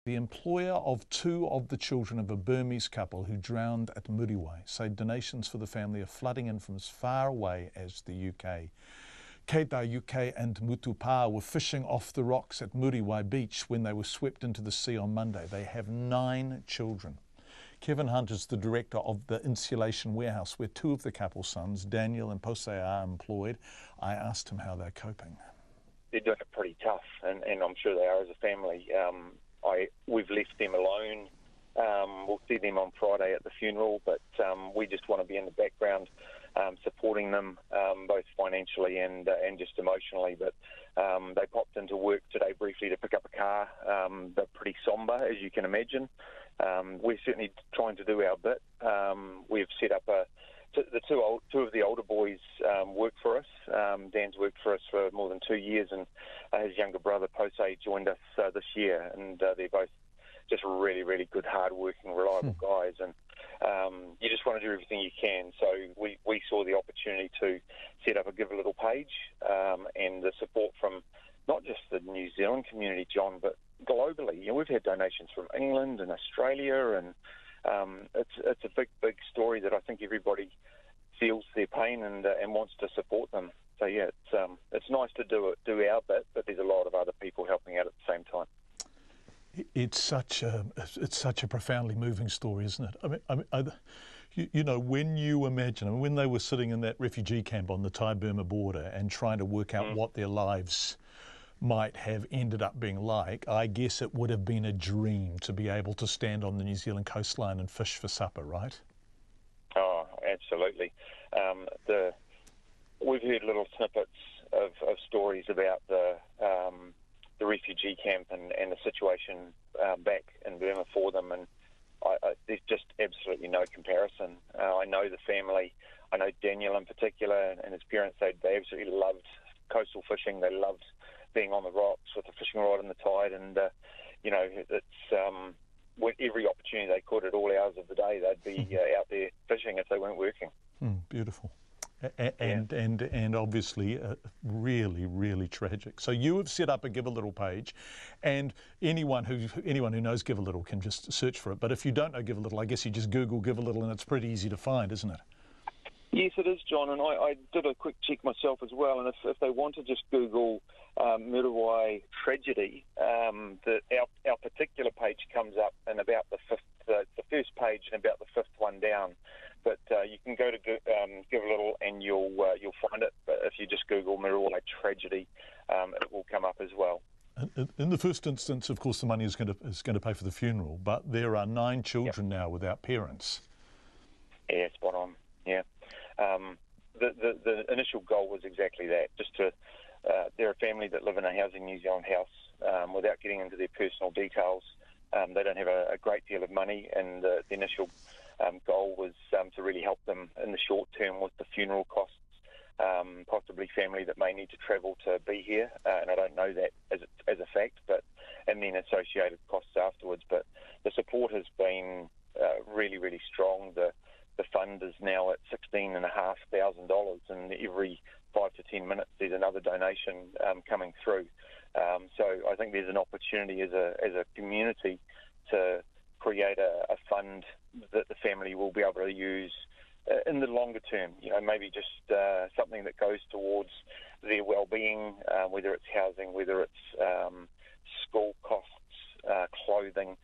The employer of two of the children of a Burmese couple who drowned at Muriwai say donations for the family are flooding in from as far away as the UK. Keita, UK and Mutupa were fishing off the rocks at Muriwai Beach when they were swept into the sea on Monday. They have 9 children. Kevin Hunt is the director of the insulation warehouse where two of the couple's sons, Daniel and Pose, are employed. I asked him how they're coping. They're doing it pretty tough, and I'm sure they are as a family. We've left them alone. We'll see them on Friday at the funeral, but we just want to be in the background supporting them both financially and just emotionally. But they popped into work today briefly to pick up a car. They're pretty sombre, as you can imagine. We're certainly trying to do our bit. We've set up two of the older boys work for us. Dan's worked for us for more than 2 years, and his younger brother, Pose, joined us this year. And they're both just really, really good, hard-working, reliable guys. And you just want to do everything you can. So we saw the opportunity to set up a Give a Little page, and the support from not just the New Zealand community, John, but globally. We've had donations from England and Australia, and it's a big story that I think everybody feels their pain and wants to support them. So yeah, it's nice to do our bit, but there's a lot of other people helping out at the same time. It's such a profoundly moving story, isn't it? I mean, you know, when you imagine, when they were sitting in that refugee camp on the Thai-Burma border and trying to work out what their lives might have ended up being like, I guess it would have been a dream to be able to stand on the New Zealand coastline and fish for supper, right? Oh, absolutely. We've heard little snippets of stories about the refugee camp and the situation back in Burma for them, and there's just absolutely no comparison. I know the family. I know Daniel in particular and his parents. They absolutely loved coastal fishing. They loved being on the rocks with a fishing rod in the tide, and it's with every opportunity they could at all hours of the day, they'd be out there fishing if they weren't working. Beautiful. And obviously really, really tragic. So you have set up a Give a Little page, and anyone who knows Give a Little can just search for it. But if you don't know Give a Little, I guess you just Google Give a Little, and it's pretty easy to find, isn't it? Yes, it is, John, and I did a quick check myself as well, and if they want to just Google Muriwai tragedy, our particular page comes up in about the first page and about the 5th one down. But you can go to Give a Little and you'll find it. But if you just Google Muriwai tragedy, it will come up as well. In the first instance, of course, the money is going to pay for the funeral, but there are 9 children now without parents. Yeah, spot on. Yeah. The initial goal was exactly that, just to they're a family that live in a Housing New Zealand house without getting into their personal details. They don't have a great deal of money, and the initial goal was to really help them in the short term with the funeral costs, possibly family that may need to travel to be here, and I don't know that as a fact, and then associated costs afterwards. But the support has been really, really strong. The fund is now at $16,500, and every 5 to 10 minutes there's another donation coming through. So I think there's an opportunity as a community to create a fund that the family will be able to use in the longer term. Maybe just something that goes towards their well-being, whether it's housing, whether it's school costs, clothing.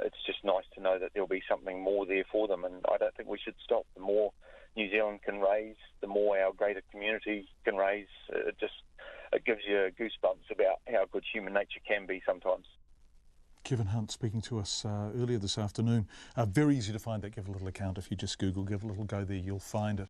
It's just nice to know that there'll be something more there for them, and I don't think we should stop. The more New Zealand can raise, the more our greater community can raise. It gives you goosebumps about how good human nature can be sometimes. Kevin Hunt speaking to us earlier this afternoon. Very easy to find that Give a Little account. If you just Google Give a Little, go there, you'll find it.